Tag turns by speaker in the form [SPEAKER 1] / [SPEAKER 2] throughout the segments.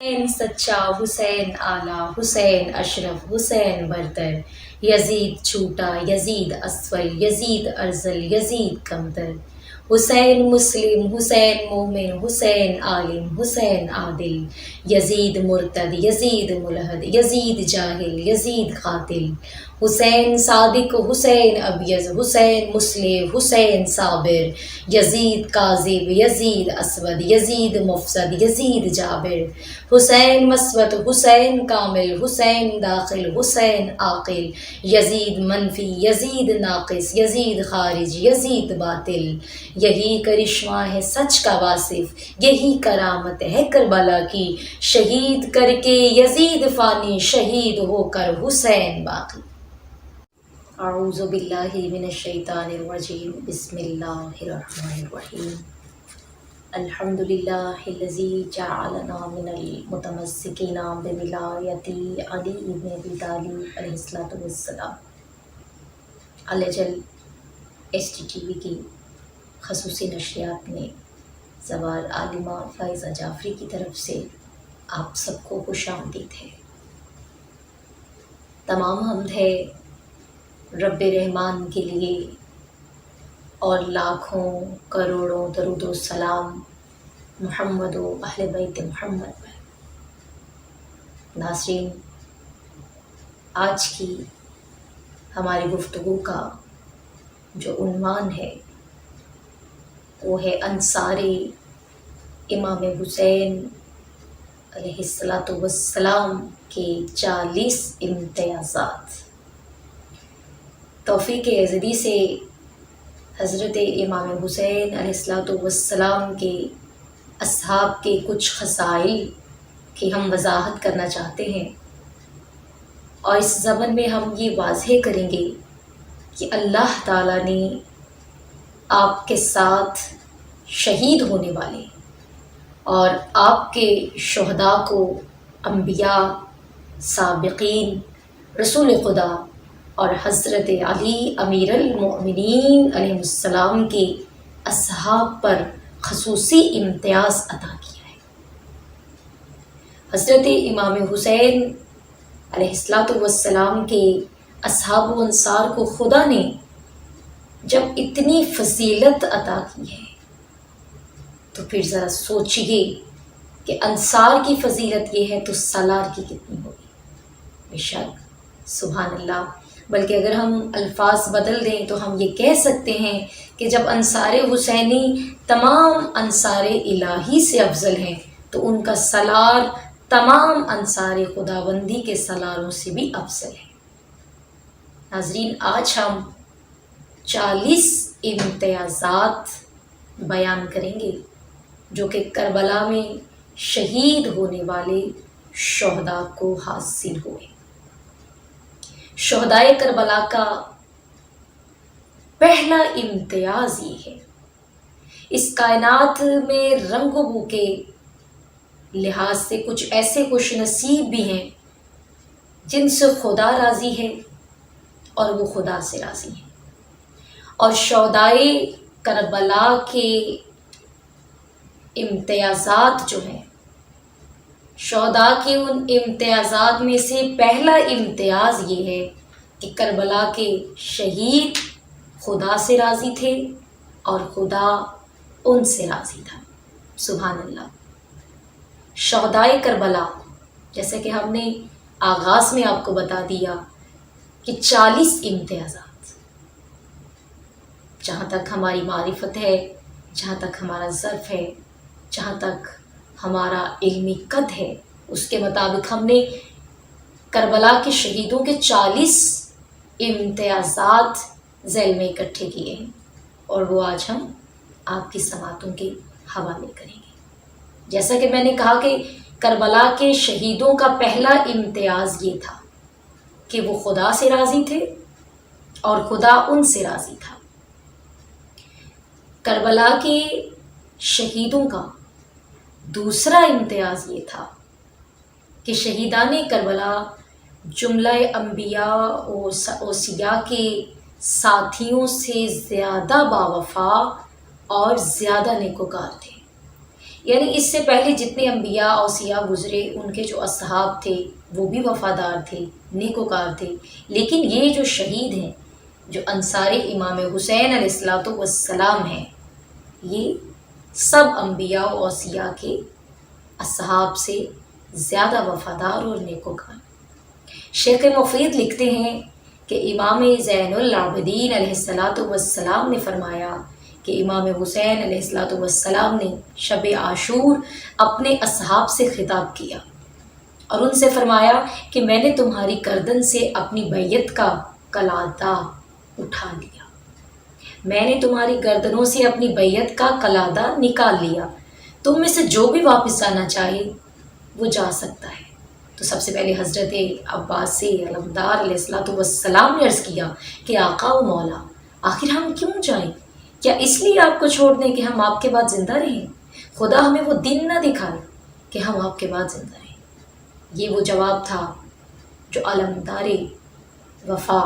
[SPEAKER 1] حسین سچا، حسین اعلیٰ، حسین اشرف، حسین برتر، یزید چھوٹا، یزید اسفل، یزید ارذل، یزید کمتر، حسین مسلم، حسین مومن، حسین عالم، حسین عادل، یزید مرتد، یزید ملحد، یزید جاہل، یزید قاتل، حسین صادق، حسین ابیض، حسین مسلم، حسین صابر، یزید کاذب، یزید اسود، یزید مفسد، یزید جابر، حسین مسوت، حسین کامل، حسین داخل، حسین عاقل، یزید منفی، یزید ناقص، یزید خارج، یزید باطل، یہی کرشمہ ہے سچ کا واصف، یہی کرامت ہے کربلا کی، شہید کر کے یزید فانی، شہید ہو کر حسین باقی۔ اعوذ باللہ من الشیطان الرجیم، بسم اللہ الرحمن الرحیم، الحمد للہ الذی جعلنا من المتمسکین بولایت علی بن ابی طالب علیہ الصلوۃ والسلام۔ الجل ایس ٹی ٹی وی کی خصوصی نشریات میں زوال عالمہ فائزہ جعفری کی طرف سے آپ سب کو خوش آمدید ہے۔ تمام حمد ہے رب رحمان کے لیے اور لاکھوں کروڑوں درود و سلام محمد و اہل بیت محمد پر۔ ناظرین، آج کی ہماری گفتگو کا جو عنوان ہے وہ ہے انصار امام حسین علیہ الصلوۃ والسلام کے 40 امتیازات۔ توفیق یزدی سے حضرت امام حسین علیہ الصلوۃ والسلام کے اصحاب کے کچھ خصائل کی ہم وضاحت کرنا چاہتے ہیں، اور اس ضمن میں ہم یہ واضح کریں گے کہ اللہ تعالیٰ نے آپ کے ساتھ شہید ہونے والے اور آپ کے شہداء کو انبیاء، سابقین، رسول خدا اور حضرت علی امیر المؤمنین علیہ السلام کے اصحاب پر خصوصی امتیاز عطا کیا ہے۔ حضرت امام حسین علیہ الصلوۃ والسلام کے اصحاب و انصار کو خدا نے جب اتنی فضیلت عطا کی ہے تو پھر ذرا سوچیے کہ انصار کی فضیلت یہ ہے تو سالار کی کتنی ہوگی۔ بے شک، سبحان اللہ۔ بلکہ اگر ہم الفاظ بدل دیں تو ہم یہ کہہ سکتے ہیں کہ جب انصار حسینی تمام انصار الہی سے افضل ہیں تو ان کا سالار تمام انصار خداوندی کے سالاروں سے بھی افضل ہے۔ ناظرین، آج ہم 40 امتیازات بیان کریں گے جو کہ کربلا میں شہید ہونے والے شہداء کو حاصل ہوئے۔ شہدائے کربلا کا پہلا امتیاز یہ ہے، اس کائنات میں رنگ و بو کے لحاظ سے کچھ ایسے خوش نصیب بھی ہیں جن سے خدا راضی ہے اور وہ خدا سے راضی ہیں، اور شہدائے کربلا کے امتیازات جو ہیں، شہداء کے ان امتیازات میں سے پہلا امتیاز یہ ہے کہ کربلا کے شہید خدا سے راضی تھے اور خدا ان سے راضی تھا۔ سبحان اللہ۔ شہدائے کربلا، جیسے کہ ہم نے آغاز میں آپ کو بتا دیا کہ 40 امتیازات، جہاں تک ہماری معرفت ہے، جہاں تک ہمارا ظرف ہے، جہاں تک ہمارا علمی قد ہے، اس کے مطابق ہم نے کربلا کے شہیدوں کے 40 امتیازات ذیل میں اکٹھے کیے ہیں، اور وہ آج ہم آپ کی سماعتوں کے حوالے کریں گے۔ جیسا کہ میں نے کہا کہ کربلا کے شہیدوں کا پہلا امتیاز یہ تھا کہ وہ خدا سے راضی تھے اور خدا ان سے راضی تھا۔ کربلا کے شہیدوں کا دوسرا امتیاز یہ تھا کہ شہیدان کربلا جملہ انبیاء و اوصیاء کے ساتھیوں سے زیادہ باوفا اور زیادہ نیکوکار تھے۔ یعنی اس سے پہلے جتنے انبیاء اوصیاء گزرے ان کے جو اصحاب تھے وہ بھی وفادار تھے، نیکوکار تھے، لیکن یہ جو شہید ہیں، جو انصار امام حسین علیہ الصلوۃ والسلام ہیں، یہ سب انبیاء و اوصیاء کے اصحاب سے زیادہ وفادار اور نیکوکار۔ شیخ مفید لکھتے ہیں کہ امام زین العابدین علیہ الصلوۃ والسلام نے فرمایا کہ امام حسین علیہ الصلوۃ والسلام نے شب عاشور اپنے اصحاب سے خطاب کیا اور ان سے فرمایا کہ میں نے تمہاری گردن سے اپنی بیعت کا قلادہ اٹھا لیا، میں نے تمہاری گردنوں سے اپنی بیعت کا قلادہ نکال لیا، تم میں سے جو بھی واپس آنا چاہے وہ جا سکتا ہے۔ تو سب سے پہلے حضرت عباس علمدار علیہ الصلوۃ والسلام نے عرض کیا کہ آقا و مولا، آخر ہم کیوں جائیں؟ کیا اس لیے آپ کو چھوڑ دیں کہ ہم آپ کے بعد زندہ رہیں؟ خدا ہمیں وہ دن نہ دکھائے کہ ہم آپ کے بعد زندہ رہیں۔ یہ وہ جواب تھا جو علمدار وفا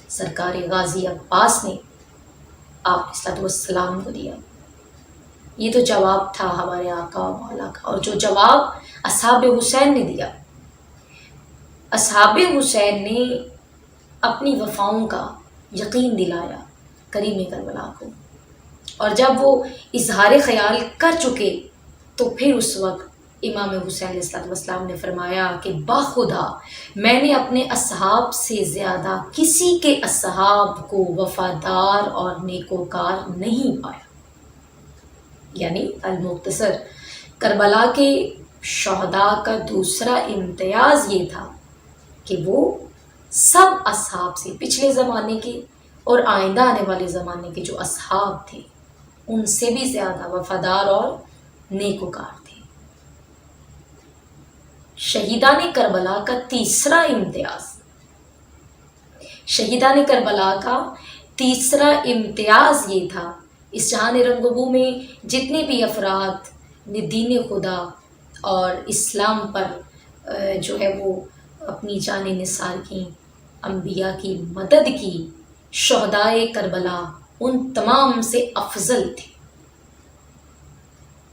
[SPEAKER 1] سرکار غازی عباس نے آپ علیہ الصلوۃ والسلام کو دیا۔ یہ تو جواب تھا ہمارے آقا و مولا کا، اور جو جواب اصحاب حسین نے دیا، اصحاب حسین نے اپنی وفاؤں کا یقین دلایا کریم کربلا کو، اور جب وہ اظہار خیال کر چکے تو پھر اس وقت امام حسین علیہ الصلوۃ والسلام نے فرمایا کہ باخدا میں نے اپنے اصحاب سے زیادہ کسی کے اصحاب کو وفادار اور نیکوکار نہیں پایا۔ یعنی المختصر کربلا کے شہداء کا دوسرا امتیاز یہ تھا کہ وہ سب اصحاب سے، پچھلے زمانے کے اور آئندہ آنے والے زمانے کے جو اصحاب تھے ان سے بھی زیادہ وفادار اور نیکوکار تھے۔ شہیدان کربلا کا تیسرا امتیاز، شہیدان کربلا کا تیسرا امتیاز یہ تھا، اس جہان رنگ و بو میں جتنے بھی افراد نے دین خدا اور اسلام پر جو ہے وہ اپنی جان نثار کی، انبیاء کی مدد کی، شہدائے کربلا ان تمام سے افضل تھے۔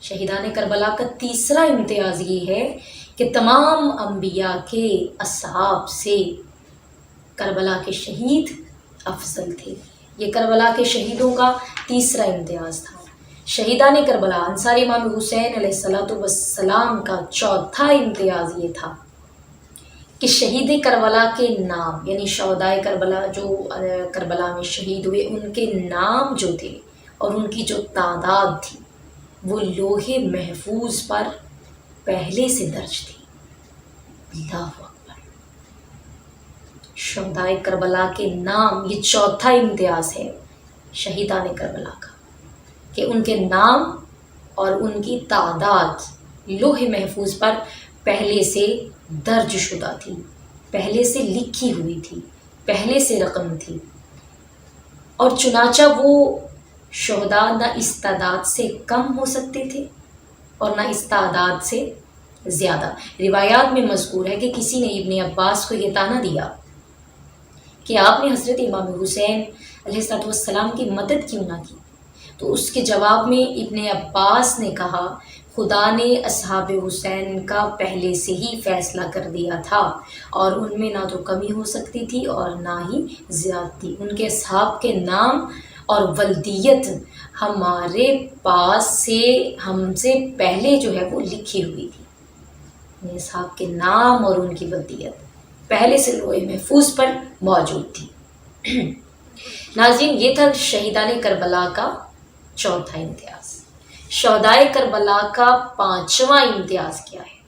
[SPEAKER 1] شہیدان کربلا کا تیسرا امتیاز یہ ہے کہ تمام انبیاء کے اصحاب سے کربلا کے شہید افضل تھے۔ یہ کربلا کے شہیدوں کا تیسرا امتیاز تھا۔ شہیدان کربلا انصار امام حسین علیہ الصلوۃ والسلام کا چوتھا امتیاز یہ تھا کہ شہید کربلا کے نام، یعنی شہدائے کربلا جو کربلا میں شہید ہوئے، ان کے نام جو تھے اور ان کی جو تعداد تھی وہ لوح محفوظ پر پہلے سے درج تھی۔ اللہ اکبر! شہدائے کربلا کے نام، یہ چوتھا امتیاز ہے شہیدان کربلا کا، کہ ان کے نام اور ان کی تعداد لوح محفوظ پر پہلے سے درج شدہ تھی، پہلے سے لکھی ہوئی تھی، پہلے سے رقم تھی۔ اور چنانچہ وہ شہداء نہ اس تعداد سے کم ہو سکتے تھے اور نہ اس تعداد سے زیادہ۔ روایات میں مذکور ہے کہ کسی نے ابن عباس کو یہ طعنہ دیا کہ آپ نے حضرت امام حسین علیہ السلام کی مدد کیوں نہ کی؟ تو اس کے جواب میں ابن عباس نے کہا، خدا نے اصحاب حسین کا پہلے سے ہی فیصلہ کر دیا تھا، اور ان میں نہ تو کمی ہو سکتی تھی اور نہ ہی زیادتی۔ ان کے اصحاب کے نام اور ولدیت ہمارے پاس سے، ہم سے پہلے جو ہے وہ لکھی ہوئی تھی۔ ان اصحاب کے نام اور ان کی ولدیت پہلے سے لوح محفوظ پر موجود تھی۔ ناظرین، یہ تھا شہیدان کربلا کا چوتھا امتیاز۔ شہدائے کربلا کا پانچواں امتیاز کیا ہے؟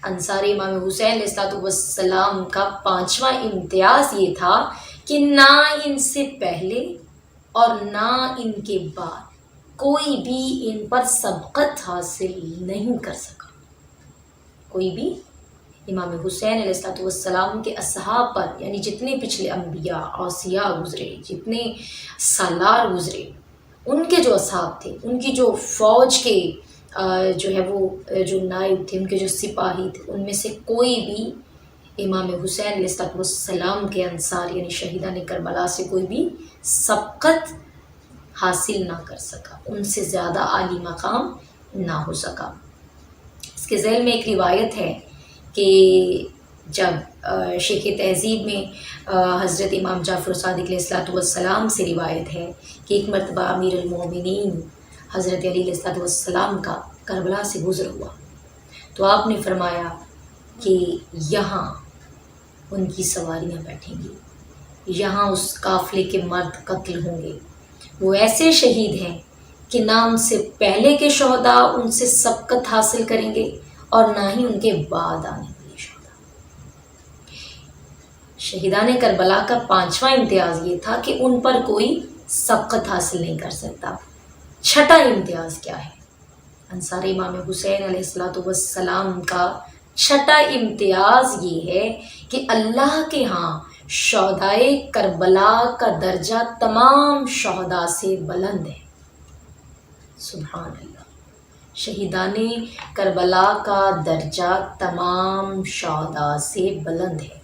[SPEAKER 1] انصار امام حسین علیہ السلام کا پانچواں امتیاز یہ تھا کہ نہ ان سے پہلے اور نہ ان کے بعد کوئی بھی ان پر سبقت حاصل نہیں کر سکا۔ کوئی بھی امام حسین علیہ السلام کے اصحاب پر، یعنی جتنے پچھلے انبیاء اوصیاء گزرے، جتنے سالار گزرے، ان کے جو اصحاب تھے، ان کی جو فوج کے جو ہے وہ جو نائب تھے، ان کے جو سپاہی تھے، ان میں سے کوئی بھی امام حسین علیہ السلام کے انصار یعنی شہیدان کربلا سے کوئی بھی سبقت حاصل نہ کر سکا، ان سے زیادہ عالی مقام نہ ہو سکا۔ اس کے ذیل میں ایک روایت ہے کہ جب شیخ تہذیب میں حضرت امام جعفر صادق علیہ السلام سے روایت ہے کہ ایک مرتبہ امیر المومنین حضرت علی علیہ السلام کا کربلا سے گزر ہوا، تو آپ نے فرمایا کہ یہاں ان کی سواریاں بیٹھیں گی، یہاں اس قافلے کے مرد قتل ہوں گے، وہ ایسے شہید ہیں کہ نہ ان سے پہلے کے شہداء ان سے سبقت حاصل کریں گے اور نہ ہی ان کے بعد آنے والے شہداء۔ شہیدان کربلا کا 5واں امتیاز یہ تھا کہ ان پر کوئی سبقت حاصل نہیں کر سکتا۔ 6واں امتیاز کیا ہے؟ انصار امام حسین علیہ السلام کا 6واں امتیاز یہ ہے کہ اللہ کے ہاں شہدائے کربلا کا درجہ تمام شہداء سے بلند ہے۔ سبحان اللہ، شہیدان کربلا کا درجہ تمام شہداء سے بلند ہے۔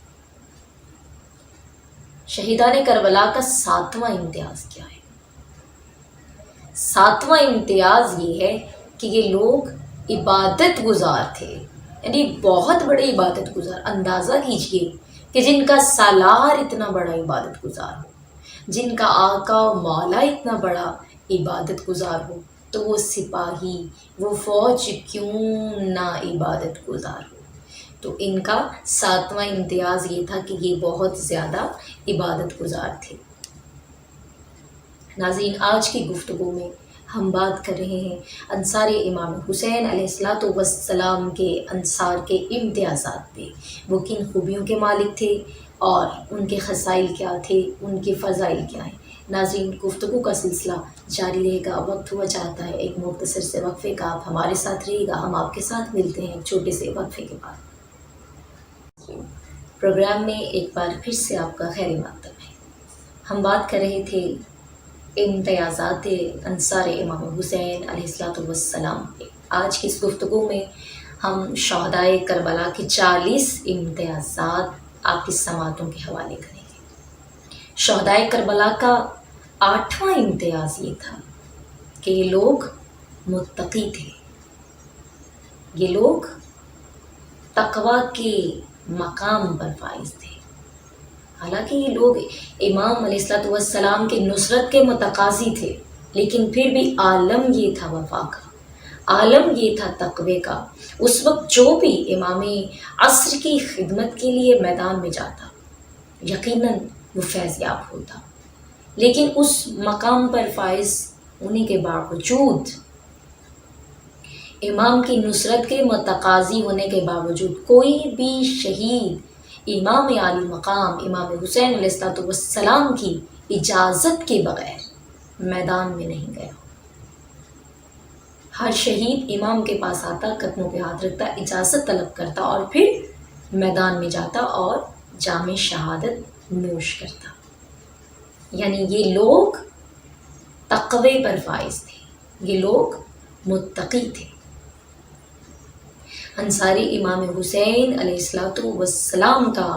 [SPEAKER 1] شہیدان کربلا کا 7واں امتیاز کیا ہے؟ 7واں امتیاز یہ ہے کہ یہ لوگ عبادت گزار تھے، یعنی بہت بڑے عبادت گزار۔ اندازہ کیجئے کہ جن کا سالار اتنا بڑا عبادت گزار ہو، جن کا آقا و مولا اتنا بڑا عبادت گزار ہو، تو وہ سپاہی، وہ فوج کیوں نہ عبادت گزار ہو۔ تو ان کا 7واں امتیاز یہ تھا کہ یہ بہت زیادہ عبادت گزار تھے۔ ناظرین، آج کی گفتگو میں ہم بات کر رہے ہیں انصار امام حسین علیہ السلام کے انصار کے امتیازات پہ، وہ کن خوبیوں کے مالک تھے اور ان کے خصائل کیا تھے، ان کے فضائل کیا ہیں۔ ناظرین، گفتگو کا سلسلہ جاری رہے گا، وقت ہوا چاہتا ہے ایک مختصر سے وقفے کا، آپ ہمارے ساتھ رہیے گا، ہم آپ کے ساتھ ملتے ہیں ایک چھوٹے سے وقفے کے بعد۔ پروگرام میں ایک بار پھر سے آپ کا خیر مقدم ہے۔ ہم بات کر رہے تھے امتیازات انصار امام حسین علیہ السلام پہ۔ آج کی اس گفتگو میں ہم شہدائے کربلا کے 40 امتیازات آپ کی سماعتوں کے حوالے کریں گے۔ شہدائے کربلا کا 8واں امتیاز یہ تھا کہ یہ لوگ متقی تھے، یہ لوگ تقوی کے مقام پر فائز تھے۔ حالانکہ یہ لوگ امام علیہ السلام کے نصرت کے متقاضی تھے، لیکن پھر بھی عالم یہ تھا وفا کا، عالم یہ تھا تقوی کا۔ اس وقت جو بھی امام عصر کی خدمت کے لیے میدان میں جاتا، یقیناً وہ فیض یاب ہوتا، لیکن اس مقام پر فائز ہونے کے باوجود، امام کی نصرت کے متقاضی ہونے کے باوجود، کوئی بھی شہید امام عالی مقام امام حسین علیہ السلام کی اجازت کے بغیر میدان میں نہیں گیا۔ ہر شہید امام کے پاس آتا، قدموں پہ ہاتھ رکھتا، اجازت طلب کرتا اور پھر میدان میں جاتا اور جام شہادت نوش کرتا۔ یعنی یہ لوگ تقوی پر فائز تھے، یہ لوگ متقی تھے۔ انصاری امام حسین علیہ السلام کا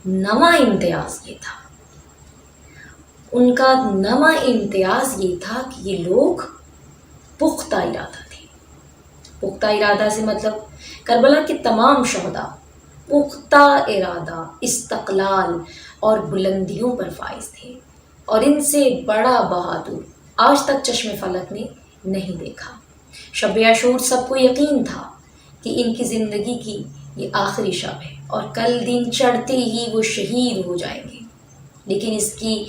[SPEAKER 1] 9واں امتیاز یہ تھا، ان کا 9واں امتیاز یہ تھا کہ یہ لوگ پختہ ارادہ تھے۔ پختہ ارادہ سے مطلب کربلا کے تمام شہداء پختہ ارادہ، استقلال اور بلندیوں پر فائز تھے، اور ان سے بڑا بہادر آج تک چشم فلک نے نہیں دیکھا۔ شب عاشور سب کو یقین تھا کہ ان کی زندگی کی یہ آخری شب ہے اور کل دن چڑھتے ہی وہ شہید ہو جائیں گے، لیکن اس کی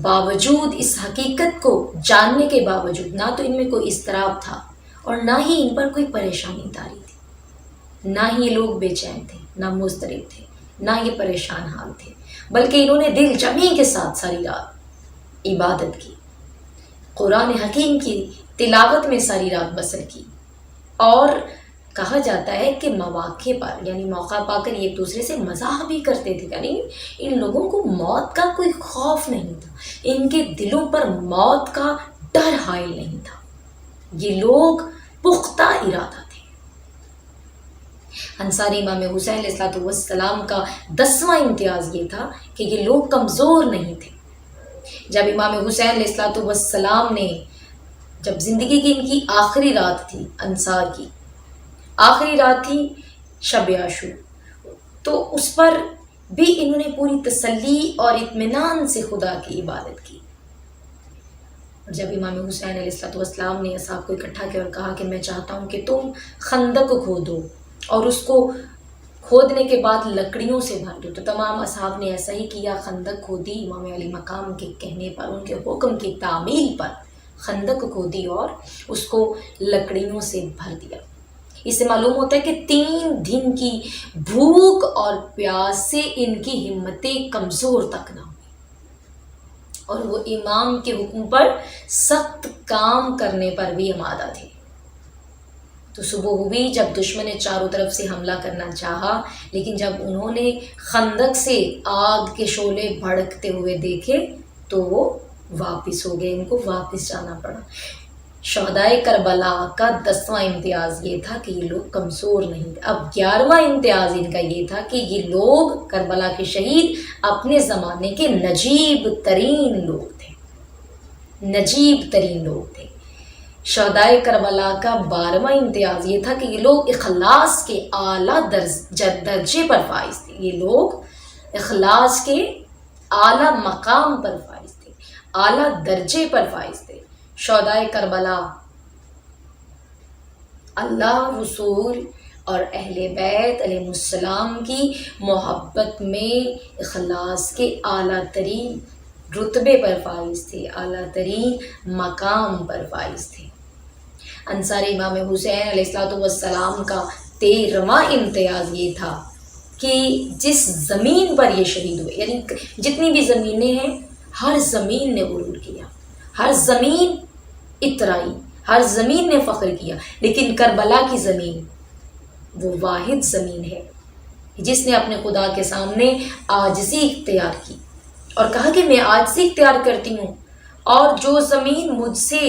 [SPEAKER 1] باوجود، اس حقیقت کو جاننے کے باوجود، نہ تو ان میں کوئی اضطراب تھا اور نہ ہی ان پر کوئی پریشانی طاری تھی، نہ ہی یہ لوگ بے چین تھے، نہ مضطرب تھے، نہ یہ پریشان حال تھے، بلکہ انہوں نے دل جمی کے ساتھ ساری رات عبادت کی، قرآن حکیم کی تلاوت میں ساری رات بسر کی، اور کہا جاتا ہے کہ مواقع پر، یعنی موقع پا کر یہ ایک دوسرے سے مزاح بھی کرتے تھے، یعنی ان لوگوں کو موت کا کوئی خوف نہیں تھا، ان کے دلوں پر موت کا ڈر حائل نہیں تھا، یہ لوگ پختہ ارادہ تھے۔ انصاری امام حسین علیہ السلام کا 10واں امتیاز یہ تھا کہ یہ لوگ کمزور نہیں تھے، جب امام حسین علیہ السلام نے جب زندگی کی ان کی آخری رات تھی، انصار کی آخری رات تھی، شب عاشور، تو اس پر بھی انہوں نے پوری تسلی اور اطمینان سے خدا کی عبادت کی۔ اور جب امام حسین علیہ السلام نے اصحاب کو اکٹھا کیا اور کہا کہ میں چاہتا ہوں کہ تم خندق کھودو اور اس کو کھودنے کے بعد لکڑیوں سے بھر دو، تو تمام اصحاب نے ایسا ہی کیا، خندق کھودی، امام علی مقام کے کہنے پر، ان کے حکم کی تعمیل پر خندق کھودی اور اس کو لکڑیوں سے بھر دیا۔ اس سے معلوم ہوتا ہے کہ 3 دن کی بھوک اور پیاس سے ان کی ہمتیں کمزور تک نہ ہوئی، اور وہ امام کے حکم پر سخت کام کرنے پر بھی آمادہ تھے۔ تو صبح ہوئی جب دشمن نے چاروں طرف سے حملہ کرنا چاہا، لیکن جب انہوں نے خندق سے آگ کے شعلے بھڑکتے ہوئے دیکھے تو وہ واپس ہو گئے، ان کو واپس جانا پڑا۔ شہدائے کربلا کا 10واں امتیاز یہ تھا کہ یہ لوگ کمزور نہیں تھے۔ اب 11واں امتیاز ان کا یہ تھا کہ یہ لوگ کربلا کے شہید اپنے زمانے کے نجیب ترین لوگ تھے، نجیب ترین لوگ تھے۔ شہدائے کربلا کا 12واں امتیاز یہ تھا کہ یہ لوگ اخلاص کے اعلیٰ درجے پر فائز تھے، یہ لوگ اخلاص کے اعلیٰ مقام پر فائز تھے، اعلیٰ درجے پر فائز تھے۔ شہدائے کربلا اللہ، رسول اور اہل بیت علیہ السلام کی محبت میں اخلاص کے اعلیٰ ترین رتبے پر فائز تھے، اعلیٰ ترین مقام پر فائز تھے۔ انصار امام حسین علیہ السلام کا 13واں امتیاز یہ تھا کہ جس زمین پر یہ شہید ہوئے، یعنی جتنی بھی زمینیں ہیں، ہر زمین نے غرور کیا، ہر زمین اترائی، ہر زمین نے فخر کیا، لیکن کربلا کی زمین وہ واحد زمین ہے جس نے اپنے خدا کے سامنے عاجزی اختیار کی اور کہا کہ میں عاجزی اختیار کرتی ہوں، اور جو زمین مجھ سے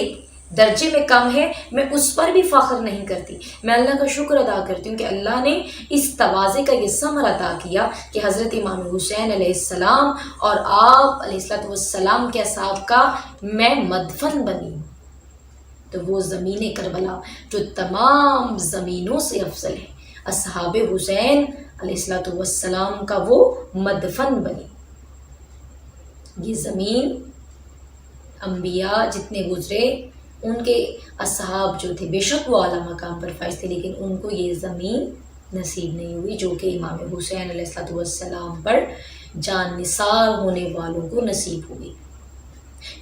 [SPEAKER 1] درجے میں کم ہے میں اس پر بھی فخر نہیں کرتی، میں اللہ کا شکر ادا کرتی ہوں کہ اللہ نے اس تواضع کا یہ ثمر عطا کیا کہ حضرت امام حسین علیہ السلام اور آپ علیہ السلام کے اصحاب کا میں مدفن بنی ہوں۔ تو وہ زمین کربلا جو تمام زمینوں سے افضل ہے، اصحاب حسین علیہ السلام کا وہ مدفن بنی۔ یہ زمین انبیاء جتنے گزرے ان کے اصحاب جو تھے بے شک وہ اعلیٰ مقام پر فائز تھے، لیکن ان کو یہ زمین نصیب نہیں ہوئی جو کہ امام حسین علیہ السلام پر جان نثار ہونے والوں کو نصیب ہوئی۔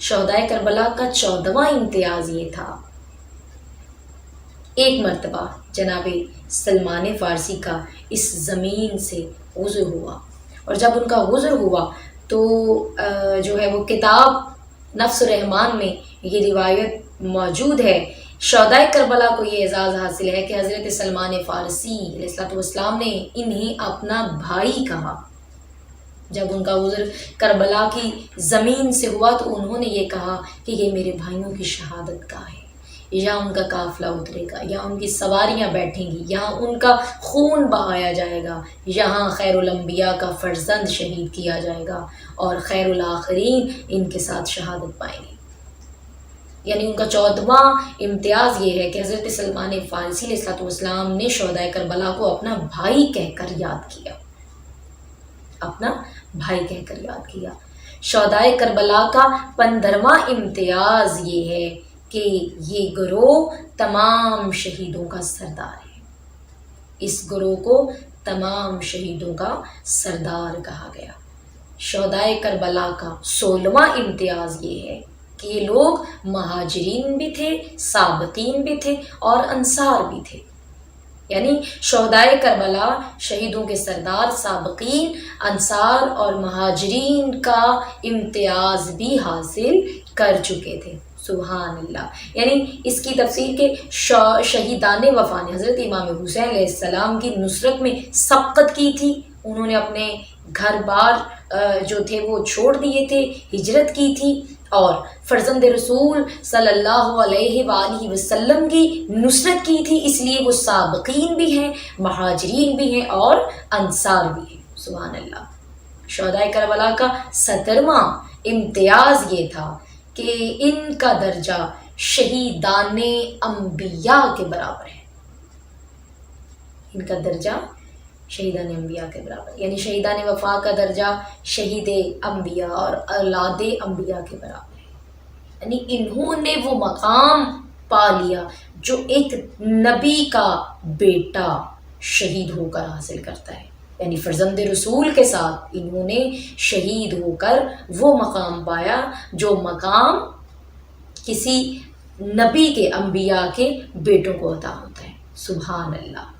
[SPEAKER 1] شہدائے کربلا کا 14واں امتیاز یہ تھا، ایک مرتبہ جناب سلمان فارسی کا اس زمین سے غزر ہوا، اور جب ان کا غزر ہوا تو جو ہے وہ کتاب نفس الرحمان میں یہ روایت موجود ہے۔ شہدائے کربلا کو یہ اعزاز حاصل ہے کہ حضرت سلمان فارسی علیہ السلام نے انہیں اپنا بھائی کہا۔ جب ان کا غزر کربلا کی زمین سے ہوا تو انہوں نے یہ کہا کہ یہ میرے بھائیوں کی شہادت گاہ ہے، یہاں ان کا قافلہ اترے گا، یہاں ان کی سواریاں بیٹھیں گی، یہاں ان کا خون بہایا جائے گا، یہاں خیر الانبیاء کا فرزند شہید کیا جائے گا، اور خیر الآخرین ان کے ساتھ شہادت پائیں گے۔ یعنی ان کا 14واں امتیاز یہ ہے کہ حضرت سلمان فارسی علیہ السلام نے شہدائے کربلا کو اپنا بھائی کہہ کر یاد کیا، اپنا بھائی کہہ کر یاد کیا۔ شہدائے کربلا کا 15واں امتیاز یہ ہے کہ یہ گروہ تمام شہیدوں کا سردار ہے، اس گروہ کو تمام شہیدوں کا سردار کہا گیا۔ شہدائے کربلا کا 16واں امتیاز یہ ہے کہ یہ لوگ مہاجرین بھی تھے، سابقین بھی تھے اور انصار بھی تھے، یعنی شہدائے کربلا شہیدوں کے سردار، سابقین، انصار اور مہاجرین کا امتیاز بھی حاصل کر چکے تھے۔ سبحان اللہ۔ یعنی اس کی تفسیر کے شہیدان وفا نے حضرت امام حسین علیہ السلام کی نصرت میں سبقت کی تھی، انہوں نے اپنے گھر بار جو تھے وہ چھوڑ دیے تھے، ہجرت کی تھی، اور فرزند رسول صلی اللہ علیہ وآلہ وسلم کی نصرت کی تھی، اس لیے وہ سابقین بھی ہیں، مہاجرین بھی ہیں اور انصار بھی ہیں۔ سبحان اللہ۔ شہدائے کربلا کا 17واں امتیاز یہ تھا کہ ان کا درجہ شہیدان انبیاء کے برابر ہے، ان کا درجہ شہیدان انبیاء کے برابر، یعنی شہیدان وفا کا درجہ شہید انبیاء اور اولاد انبیاء کے برابر ہے، یعنی انہوں نے وہ مقام پا لیا جو ایک نبی کا بیٹا شہید ہو کر حاصل کرتا ہے، یعنی فرزند رسول کے ساتھ انہوں نے شہید ہو کر وہ مقام پایا جو مقام کسی نبی کے انبیاء کے بیٹوں کو عطا ہوتا ہے۔ سبحان اللہ۔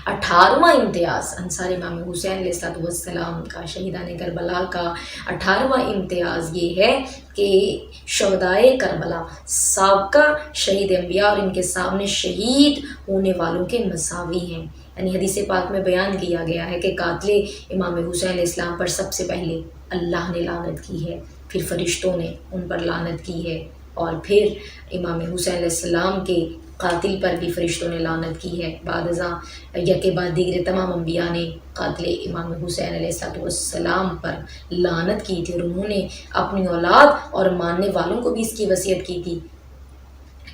[SPEAKER 1] 18واں امتیاز انصار امام حسین علیہ السلام کا، شہیدان کربلا کا 18واں امتیاز یہ ہے کہ شہدائے کربلا سابقہ شہید انبیاء اور ان کے سامنے شہید ہونے والوں کے مساوی ہیں، یعنی حدیث پاک میں بیان کیا گیا ہے کہ قاتل امام حسین علیہ السلام پر سب سے پہلے اللہ نے لعنت کی ہے، پھر فرشتوں نے ان پر لعنت کی ہے، اور پھر امام حسین علیہ السلام کے قاتل پر بھی فرشتوں نے لعنت کی ہے، بعد ازاں یکے بعد دیگر تمام انبیاء نے قاتل امام حسین علیہ السلام پر لعنت کی تھی، اور انہوں نے اپنی اولاد اور ماننے والوں کو بھی اس کی وصیت کی تھی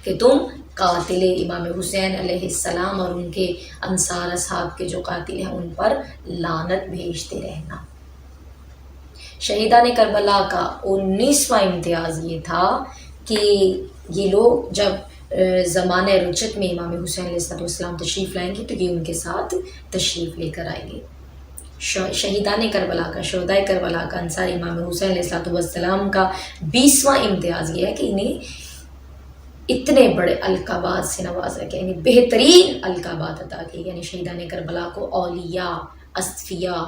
[SPEAKER 1] کہ تم قاتل امام حسین علیہ السلام اور ان کے انصار اصحاب کے جو قاتل ہیں ان پر لعنت بھیجتے رہنا۔ شہیدان کربلا کا 19واں امتیاز یہ تھا کہ یہ لوگ جب زمانہ رجت میں امام حسین علیہ السلام تشریف لائیں گے تو یہ ان کے ساتھ تشریف لے کر آئیں گے۔ شہیدان کربلا کا، شہدائے کربلا کا، انصار امام حسین علیہ السلام کا 20واں امتیاز یہ ہے کہ انہیں اتنے بڑے القابات سے نوازا گیا، یعنی بہترین القابات عطا کیے، یعنی شہیدان کربلا کو اولیاء، اصفیاء،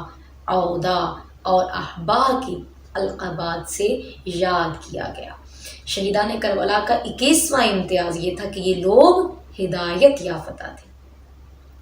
[SPEAKER 1] عودا اور احبار کی القابات سے یاد کیا گیا۔ شہیدان کربلا کا 21واں امتیاز یہ تھا کہ یہ لوگ ہدایت یافتہ تھے،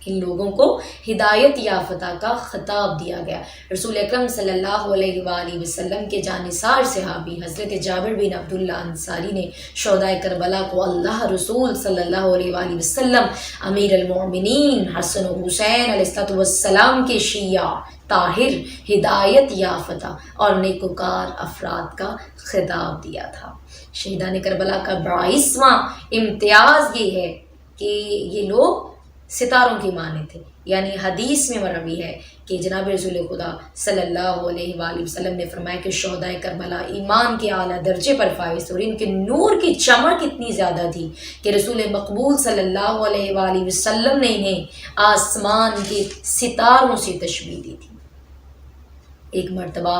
[SPEAKER 1] ان لوگوں کو ہدایت یافتہ کا خطاب دیا گیا۔ رسول اکرم صلی اللہ علیہ وآلہ وسلم کے جانثار صحابی حضرت جابر بن عبداللہ انصاری نے شہدائے کربلا کو اللہ رسول صلی اللہ علیہ وآلہ وسلم، امیر المؤمنین حسن و حسین علیہ السلام کے شیعہ، طاہر، ہدایت یافتہ اور نیکوکار افراد کا خطاب دیا تھا۔ شہیدان کربلا کا 22واں امتیاز یہ ہے کہ یہ لوگ ستاروں کی مانے تھے، یعنی حدیث میں مروی ہے کہ جناب رسول خدا صلی اللہ علیہ وآلہ وسلم نے فرمایا کہ شہدائے کربلا ایمان کے اعلیٰ درجے پر فائز تھے، اور ان کے نور کی چمک اتنی زیادہ تھی کہ رسول مقبول صلی اللہ علیہ وآلہ وسلم نے انہیں آسمان کے ستاروں سے تشبیہ دی تھی۔ ایک مرتبہ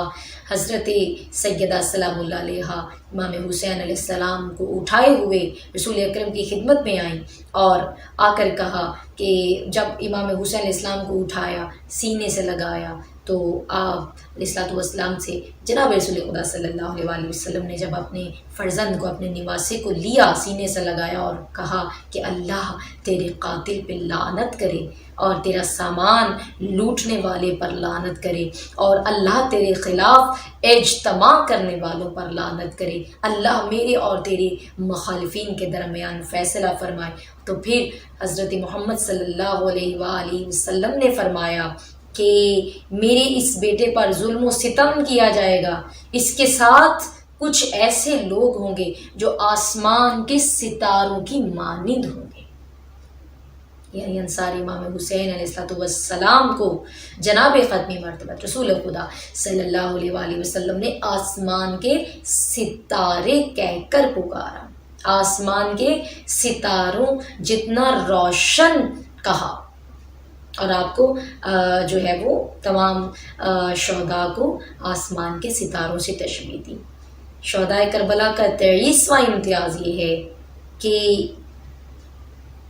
[SPEAKER 1] حضرت سیدہ سلام اللہ علیہا امام حسین علیہ السلام کو اٹھائے ہوئے رسول اکرم کی خدمت میں آئیں اور آ کر کہا کہ جب امام حسین علیہ السلام کو اٹھایا، سینے سے لگایا، تو آپ علیہ السلام سے جناب رسول خدا صلی اللہ علیہ وآلہ وسلم نے جب اپنے فرزند کو، اپنے نواسے کو لیا، سینے سے لگایا اور کہا کہ اللہ تیرے قاتل پہ لعنت کرے اور تیرا سامان لوٹنے والے پر لعنت کرے، اور اللہ تیرے خلاف اجتماع کرنے والوں پر لعنت کرے، اللہ میرے اور تیرے مخالفین کے درمیان فیصلہ فرمائے۔ تو پھر حضرت محمد صلی اللہ علیہ وآلہ وسلم نے فرمایا کہ میرے اس بیٹے پر ظلم و ستم کیا جائے گا، اس کے ساتھ کچھ ایسے لوگ ہوں گے جو آسمان کے ستاروں کی مانند ہوں گے، یعنی انصار امام حسین علیہ السلام کو جناب ختمی مرتبہ رسول خدا صلی اللہ علیہ وآلہ وسلم نے آسمان کے ستارے کہہ کر پکارا، آسمان کے ستاروں جتنا روشن کہا، اور آپ کو جو ہے وہ تمام شہداء کو آسمان کے ستاروں سے تشبیہ دی۔ شہدائے کربلا کا 23واں امتیاز یہ ہے کہ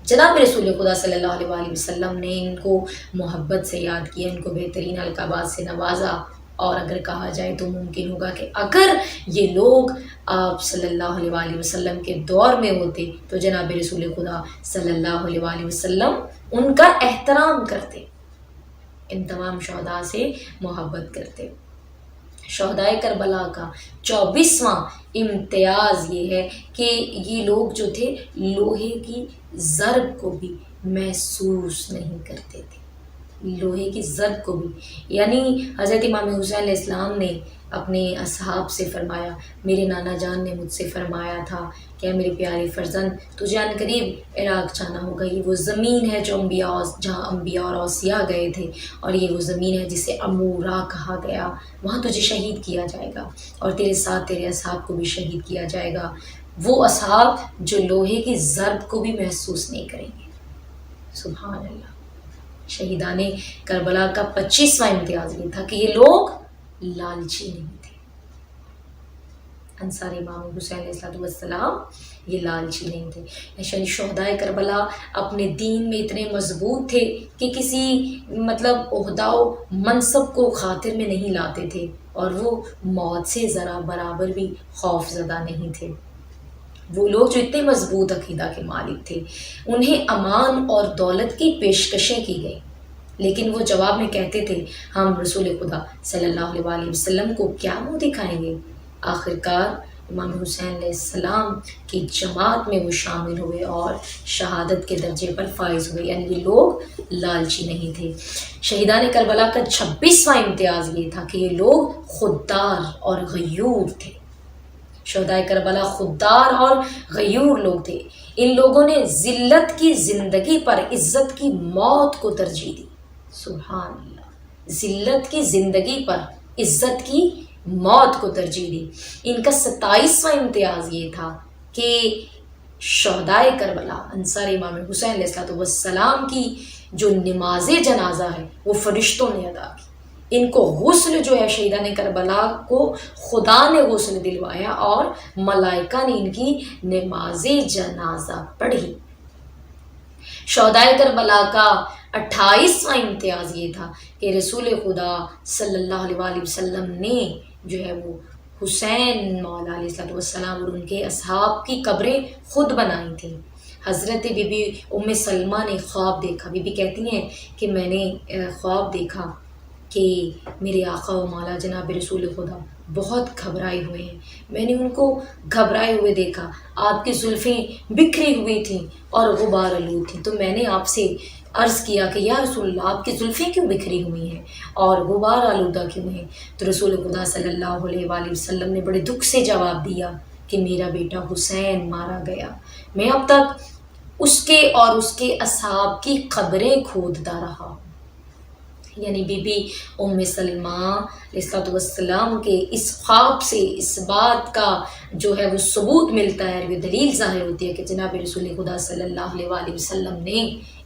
[SPEAKER 1] جناب رسول خدا صلی اللہ علیہ وآلہ وسلم نے ان کو محبت سے یاد کیا، ان کو بہترین القابات سے نوازا، اور اگر کہا جائے تو ممکن ہوگا کہ اگر یہ لوگ آپ صلی اللہ علیہ وآلہ وسلم کے دور میں ہوتے تو جناب رسول خدا صلی اللہ علیہ وآلہ وسلم ان کا احترام کرتے، ان تمام شہداء سے محبت کرتے۔ شہدائے کربلا کا 24واں امتیاز یہ ہے کہ یہ لوگ جو تھے لوہے کی ضرب کو بھی محسوس نہیں کرتے تھے، لوہے کی ضرب کو بھی، یعنی حضرت امام حسین علیہ السلام نے اپنے اصحاب سے فرمایا، میرے نانا جان نے مجھ سے فرمایا تھا کہ میرے پیارے فرزند تجھے ان قریب عراق جانا ہوگا، یہ وہ زمین ہے جو جہاں انبیاء اور اوصیاء گئے تھے، اور یہ وہ زمین ہے جسے امورا کہا گیا، وہاں تجھے شہید کیا جائے گا اور تیرے ساتھ تیرے اصحاب کو بھی شہید کیا جائے گا، وہ اصحاب جو لوہے کی ضرب کو بھی محسوس نہیں کریں گے۔ سبحان اللہ۔ شہیدان کربلا کا 25واں امتیاز یہ تھا کہ یہ لوگ لالچی نہیں تھے۔ انصار امام حسین علیہ السلام یہ لالچی نہیں تھے۔ یعنی شہدائے کربلا اپنے دین میں اتنے مضبوط تھے کہ کسی عہدہ و منصب کو خاطر میں نہیں لاتے تھے، اور وہ موت سے ذرا برابر بھی خوف زدہ نہیں تھے۔ وہ لوگ جو اتنے مضبوط عقیدہ کے مالک تھے، انہیں امان اور دولت کی پیشکشیں کی گئی، لیکن وہ جواب میں کہتے تھے ہم رسول خدا صلی اللہ علیہ وسلم کو کیا منہ دکھائیں گے۔ آخرکار امام حسین علیہ السلام کی جماعت میں وہ شامل ہوئے اور شہادت کے درجے پر فائز ہوئے، یعنی یہ لوگ لالچی نہیں تھے۔ شہیدان کربلا کا 26واں امتیاز یہ تھا کہ یہ لوگ خوددار اور غیور تھے۔ شہدائے کربلا خوددار اور غیور لوگ تھے۔ ان لوگوں نے ذلت کی زندگی پر عزت کی موت کو ترجیح دی۔ سبحان اللہ۔ ذلت کی زندگی پر عزت کی موت کو ترجیح دی۔ ان کا 27واں امتیاز یہ تھا کہ شہدائے کربلا انصار امام حسین علیہ السلام کی جو نماز جنازہ ہے وہ فرشتوں نے ادا کی۔ ان کو غسل جو ہے شہیدان کربلا کو خدا نے غسل دلوایا اور ملائکہ نے ان کی نماز جنازہ پڑھی۔ شہدائے کربلا کا 28واں امتیاز یہ تھا کہ رسول خدا صلی اللہ علیہ وسلم نے جو ہے وہ حسین مولا علیہ السلام اور ان کے اصحاب کی قبریں خود بنائی تھیں۔ حضرت بی بی ام سلمہ نے خواب دیکھا۔ بی بی کہتی ہیں کہ میں نے خواب دیکھا کہ میرے آقا و مولا جناب رسول خدا بہت گھبرائے ہوئے ہیں۔ میں نے ان کو گھبرائے ہوئے دیکھا، آپ کی زلفیں بکھری ہوئی تھیں اور غبار آلود تھیں، تو میں نے آپ سے عرض کیا کہ یا رسول اللہ آپ کی زلفیں کیوں بکھری ہوئی ہیں اور غبار آلودہ کیوں ہیں؟ تو رسول خدا صلی اللہ علیہ وآلہ وسلم نے بڑے دکھ سے جواب دیا کہ میرا بیٹا حسین مارا گیا، میں اب تک اس کے اور اس کے اصحاب کی قبریں کھودتا رہا۔ یعنی بی بی ام سلمہ علیہ السلام کے اس خواب سے اس بات کا جو ہے وہ ثبوت ملتا ہے، یہ دلیل ظاہر ہوتی ہے کہ جناب رسول خدا صلی اللہ علیہ وآلہ وسلم نے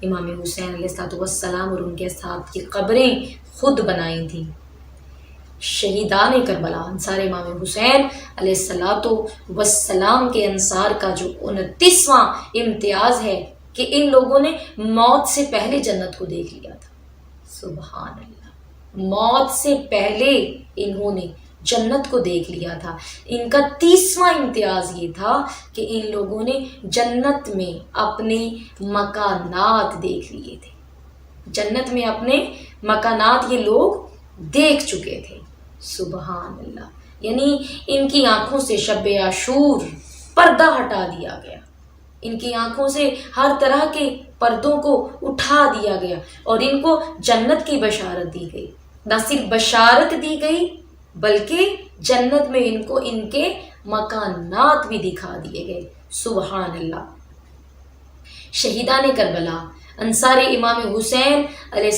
[SPEAKER 1] امام حسین علیہ السلام اور ان کے اصحاب کی قبریں خود بنائی تھیں۔ شہیدان کربلا انصار امام حسین علیہ السلام کے انصار کا جو 29واں امتیاز ہے کہ ان لوگوں نے موت سے پہلے جنت کو دیکھ لیا تھا۔ سبحان اللہ، موت سے پہلے انہوں نے جنت کو دیکھ لیا تھا۔ ان کا 30واں امتیاز یہ تھا کہ ان لوگوں نے جنت میں اپنے مکانات دیکھ لیے تھے۔ جنت میں اپنے مکانات یہ لوگ دیکھ چکے تھے۔ سبحان اللہ، یعنی ان کی آنکھوں سے شب عاشور پردہ ہٹا دیا گیا، ان کی آنکھوں سے ہر طرح کے پردوں کو اٹھا دیا گیا اور ان کو جنت کی بشارت دی گئی۔ نہ صرف بشارت دی گئی بلکہ جنت میں ان کو ان کے مکانات بھی دکھا دیے گئے۔ سبحان اللہ۔ شہیدان کربلا انصار امام حسین علیہ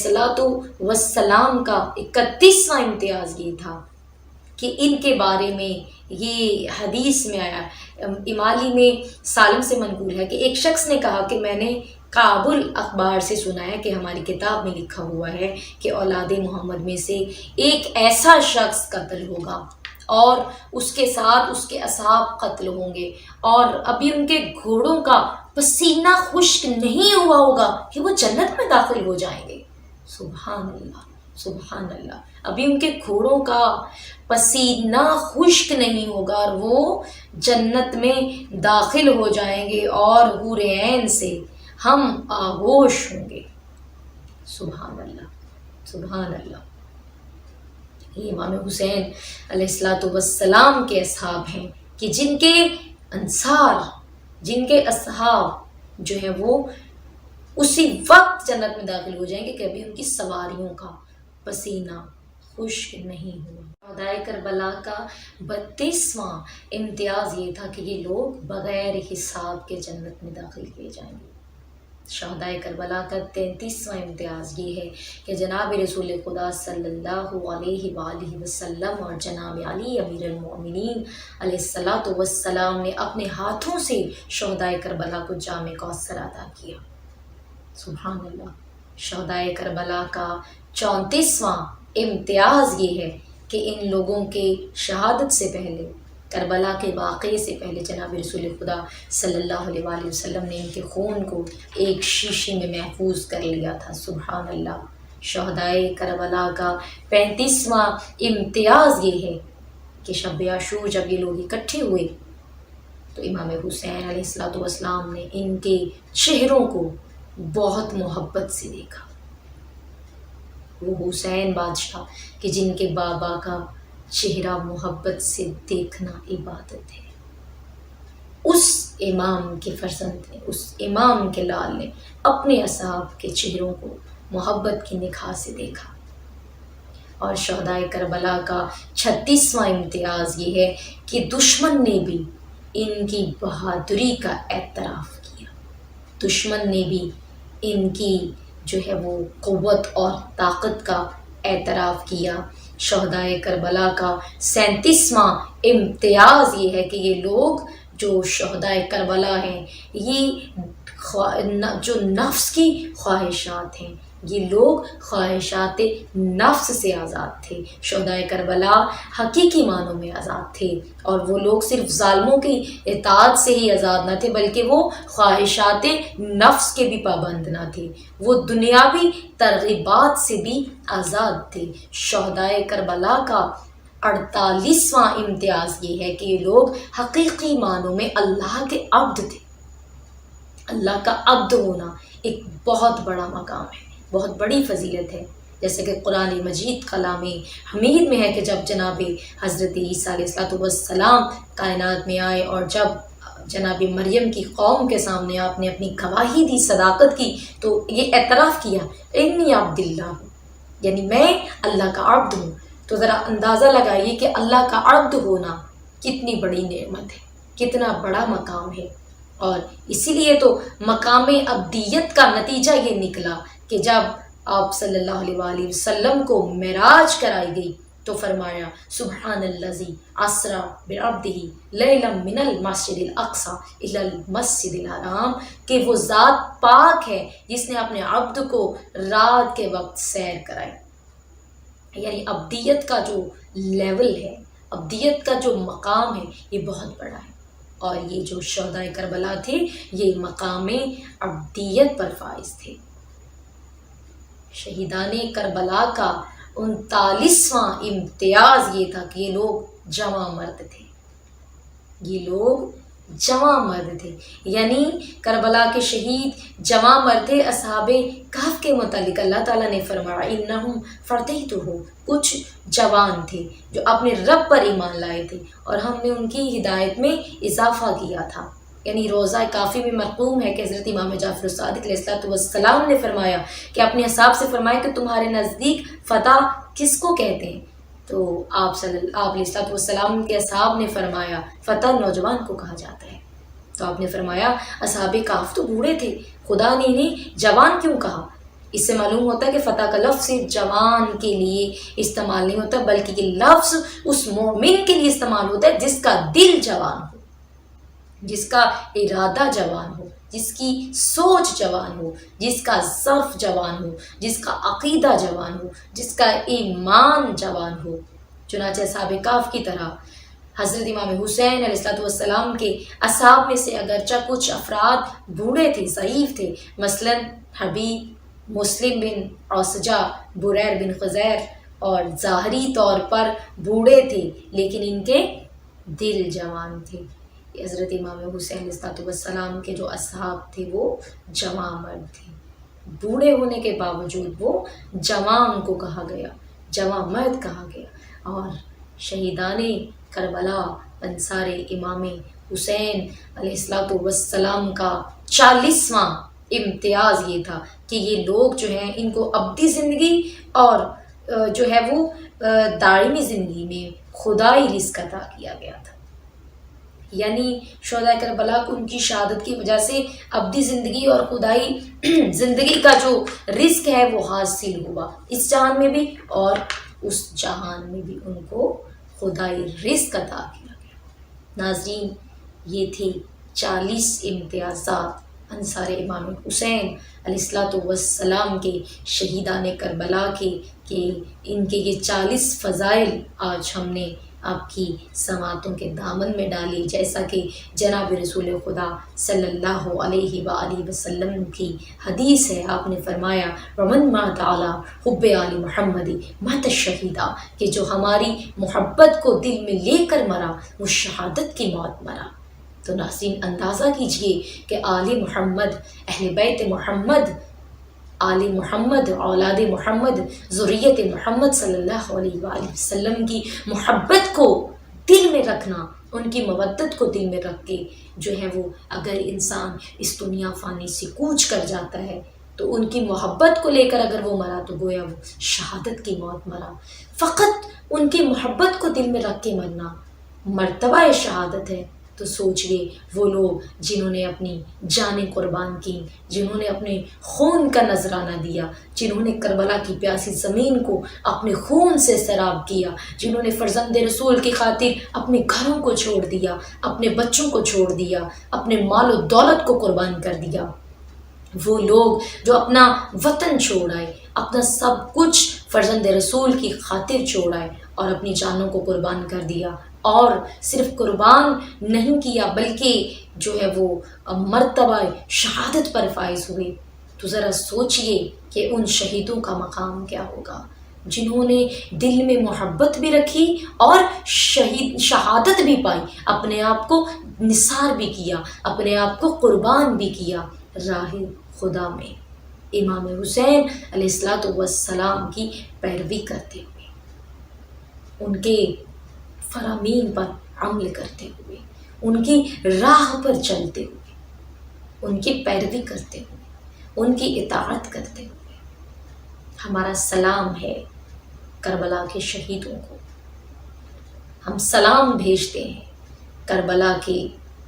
[SPEAKER 1] السلام کا 31واں امتیاز یہ تھا کہ ان کے بارے میں یہ حدیث میں آیا، امالی میں سالم سے منقول ہے کہ ایک شخص نے کہا کہ میں نے کابل اخبار سے سنا ہے کہ ہماری کتاب میں لکھا ہوا ہے کہ اولاد محمد میں سے ایک ایسا شخص قتل ہوگا اور اس کے ساتھ اس کے اصحاب قتل ہوں گے، اور ابھی ان کے گھوڑوں کا پسینہ خشک نہیں ہوا ہوگا کہ وہ جنت میں داخل ہو جائیں گے۔ سبحان اللہ، سبحان اللہ، ابھی ان کے گھوڑوں کا پسینہ خشک نہیں ہوگا اور وہ جنت میں داخل ہو جائیں گے اور حور عین سے ہم آغوش ہوں گے۔ سبحان اللہ، سبحان اللہ۔ یہ امام حسین علیہ السلام کے اصحاب ہیں کہ جن کے انصار، جن کے اصحاب جو ہیں وہ اسی وقت جنت میں داخل ہو جائیں گے کہ ابھی ان کی سواریوں کا پسینہ خشک نہیں ہوا۔ شہدائے کربلا کا 32واں امتیاز یہ تھا کہ یہ لوگ بغیر حساب کے جنت میں داخل کیے جائیں گے۔ شہدائے کربلا کا 33واں امتیاز یہ ہے کہ جناب رسول خدا صلی اللہ علیہ وآلہ وسلم اور جناب علی امیر المؤمنین علیہ الصلاۃ والسلام نے اپنے ہاتھوں سے شہدائے کربلا کو جام کوثر عطا کیا۔ سبحان اللہ۔ شہدائے کربلا کا 34واں امتیاز یہ ہے کہ ان لوگوں کے شہادت سے پہلے، کربلا کے واقعے سے پہلے، جناب رسول خدا صلی اللہ علیہ وآلہ وسلم نے ان کے خون کو ایک شیشے میں محفوظ کر لیا تھا۔ سبحان اللہ۔ شہدائے کربلا کا 35واں امتیاز یہ ہے کہ شب عاشور جب یہ لوگ اکٹھے ہوئے تو امام حسین علیہ الصلوۃ والسلام نے ان کے چہروں کو بہت محبت سے دیکھا۔ وہ حسین بادشاہ کہ جن کے بابا کا چہرہ محبت سے دیکھنا عبادت ہے، اس امام کے فرزند نے، اس امام کے لال نے اپنے اصحاب کے چہروں کو محبت کی نگاہ سے دیکھا۔ اور شہدائے کربلا کا 36واں امتیاز یہ ہے کہ دشمن نے بھی ان کی بہادری کا اعتراف کیا، دشمن نے بھی ان کی جو ہے وہ قوت اور طاقت کا اعتراف کیا۔ شہدائے کربلا کا 37واں امتیاز یہ ہے کہ یہ لوگ جو شہدائے کربلا ہیں، یہ جو نفس کی خواہشات ہیں، یہ لوگ خواہشات نفس سے آزاد تھے۔ شہدائے کربلا حقیقی معنوں میں آزاد تھے، اور وہ لوگ صرف ظالموں کی اطاعت سے ہی آزاد نہ تھے بلکہ وہ خواہشات نفس کے بھی پابند نہ تھے، وہ دنیاوی ترغیبات سے بھی آزاد تھے۔ شہدائے کربلا کا 48واں امتیاز یہ ہے کہ یہ لوگ حقیقی معنوں میں اللہ کے عبد تھے۔ اللہ کا عبد ہونا ایک بہت بڑا مقام ہے، بہت بڑی فضیلت ہے، جیسے کہ قرآن مجید کلام حمید میں ہے کہ جب جناب حضرت عیسیٰ علیہ السلام کائنات میں آئے اور جب جناب مریم کی قوم کے سامنے آپ نے اپنی گواہی دی، صداقت کی، تو یہ اعتراف کیا انی عبد اللہ ہوں، یعنی میں اللہ کا عبد ہوں۔ تو ذرا اندازہ لگائیے کہ اللہ کا عبد ہونا کتنی بڑی نعمت ہے، کتنا بڑا مقام ہے۔ اور اسی لیے تو مقام عبدیت کا نتیجہ یہ نکلا کہ جب آپ صلی اللہ علیہ وآلہ وسلم کو معراج کرائی گئی تو فرمایا سبحان الذی اسری بعبدہ لیلا من المسجد الاقصی الی المسجد الحرام، کہ وہ ذات پاک ہے جس نے اپنے عبد کو رات کے وقت سیر کرائی۔ یعنی عبدیت کا جو لیول ہے، عبدیت کا جو مقام ہے، یہ بہت بڑا ہے، اور یہ جو شہدائے کربلا تھے یہ مقام عبدیت پر فائز تھے۔ شہیدان کربلا کا 39واں امتیاز یہ تھا کہ یہ لوگ جواں مرد تھے، یہ لوگ جواں مرد تھے، یعنی کربلا کے شہید جواں مرد تھے۔ اصحاب کہف کے متعلق اللہ تعالیٰ نے فرمایا انہم فتیتہم، کچھ جوان تھے جو اپنے رب پر ایمان لائے تھے اور ہم نے ان کی ہدایت میں اضافہ کیا تھا۔ یعنی روضہ کافی میں مرقوم ہے کہ حضرت امام جعفر الصادق علیہ السلام نے فرمایا کہ اپنے اصحاب سے فرمایا کہ تمہارے نزدیک فتح کس کو کہتے ہیں؟ تو آپ علیہ السلام کے اصحاب نے فرمایا فتح نوجوان کو کہا جاتا ہے۔ تو آپ نے فرمایا اصحاب کہف تو بوڑھے تھے، خدا نے انہیں جوان کیوں کہا؟ اس سے معلوم ہوتا ہے کہ فتح کا لفظ صرف جوان کے لیے استعمال نہیں ہوتا، بلکہ یہ لفظ اس مومن کے لیے استعمال ہوتا ہے جس کا دل جوان ہو، جس کا ارادہ جوان ہو، جس کی سوچ جوان ہو، جس کا ظرف جوان ہو، جس کا عقیدہ جوان ہو، جس کا ایمان جوان ہو۔ چنانچہ اصحاب کہف کی طرح حضرت امام حسین علیہ السلام کے اصحاب میں سے اگرچہ کچھ افراد بوڑھے تھے، ضعیف تھے، مثلا حبیب، مسلم بن عوسجہ، بریر بن خزیر، اور ظاہری طور پر بوڑھے تھے لیکن ان کے دل جوان تھے۔ حضرت امام حسین علیہ السلام کے جو اصحاب تھے وہ جوان مرد تھے، بوڑھے ہونے کے باوجود وہ جوان کو کہا گیا، جوان مرد کہا گیا۔ اور شہیدان کربلا انصار امام حسین علیہ السلام کا 40واں امتیاز یہ تھا کہ یہ لوگ جو ہیں ان کو ابدی زندگی اور جو ہے وہ دائمی زندگی میں خدائی رزق عطا کیا گیا تھا. یعنی شہداء کربلا کو ان کی شہادت کی وجہ سے ابدی زندگی اور خدائی زندگی کا جو رزق ہے وہ حاصل ہوا، اس جہان میں بھی اور اس جہان میں بھی ان کو خدائی رزق عطا کیا گیا. ناظرین، یہ تھی 40 امتیازات انصار امام حسین علیہ الصلوۃ والسلام کے شہیدان کربلا کے، کہ ان کے یہ 40 فضائل آج ہم نے آپ کی سماعتوں کے دامن میں ڈالی. جیسا کہ جناب رسول خدا صلی اللہ علیہ وآلہ وسلم کی حدیث ہے، آپ نے فرمایا ومن مات علی حب آل محمد مات شہیدا، کہ جو ہماری محبت کو دل میں لے کر مرا وہ شہادت کی موت مرا. تو ناظرین، اندازہ کیجئے کہ آل محمد، اہل بیت محمد، آل محمد، اولاد محمد، ذریت محمد صلی اللہ علیہ وآلہ وسلم کی محبت کو دل میں رکھنا، ان کی مودت کو دل میں رکھ کے جو ہے وہ اگر انسان اس دنیا فانی سے کوچ کر جاتا ہے تو ان کی محبت کو لے کر اگر وہ مرا تو گویا وہ شہادت کی موت مرا. فقط ان کی محبت کو دل میں رکھ کے مرنا مرتبہ شہادت ہے. تو سوچئے وہ لوگ جنہوں نے اپنی جانیں قربان کی، جنہوں نے اپنے خون کا نذرانہ دیا، جنہوں نے کربلا کی پیاسی زمین کو اپنے خون سے سیراب کیا، جنہوں نے فرزند رسول کی خاطر اپنے گھروں کو چھوڑ دیا، اپنے بچوں کو چھوڑ دیا، اپنے مال و دولت کو قربان کر دیا، وہ لوگ جو اپنا وطن چھوڑ آئے، اپنا سب کچھ فرزند رسول کی خاطر چھوڑ آئے اور اپنی جانوں کو قربان کر دیا، اور صرف قربان نہیں کیا بلکہ جو ہے وہ مرتبہ شہادت پر فائز ہوئے. تو ذرا سوچئے کہ ان شہیدوں کا مقام کیا ہوگا جنہوں نے دل میں محبت بھی رکھی اور شہادت بھی پائی، اپنے آپ کو نثار بھی کیا، اپنے آپ کو قربان بھی کیا راہ خدا میں امام حسین علیہ الصلوۃ والسلام کی پیروی کرتے ہوئے، ان کے فرامین پر عمل کرتے ہوئے، ان کی راہ پر چلتے ہوئے، ان کی پیروی کرتے ہوئے، ان کی اطاعت کرتے ہوئے. ہمارا سلام ہے کربلا کے شہیدوں کو، ہم سلام بھیجتے ہیں کربلا کے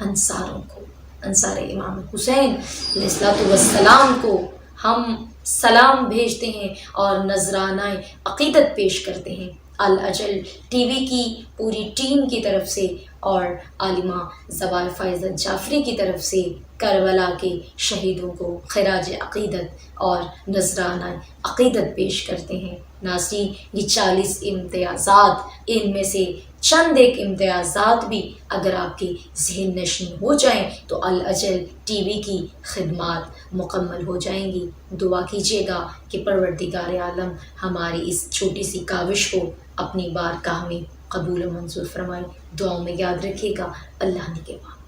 [SPEAKER 1] انصاروں کو، انصار امام حسین علیہ الصلوۃ والسلام کو ہم سلام بھیجتے ہیں اور نذرانہ عقیدت پیش کرتے ہیں. الاجل ٹی وی کی پوری ٹیم کی طرف سے اور عالمہ زوال فائزہ جعفری کی طرف سے کربلا کے شہیدوں کو خراج عقیدت اور نذرانہ عقیدت پیش کرتے ہیں. ناظرین، یہ 40 امتیازات، ان میں سے چند ایک امتیازات بھی اگر آپ کے ذہن نشین ہو جائیں تو الاجل ٹی وی کی خدمات مکمل ہو جائیں گی. دعا کیجیے گا کہ پروردگار عالم ہماری اس چھوٹی سی کاوش کو اپنی بارگاہ میں قبول و منظور فرمائے. دعاؤں میں یاد رکھیے گا. اللہ نے کے بعد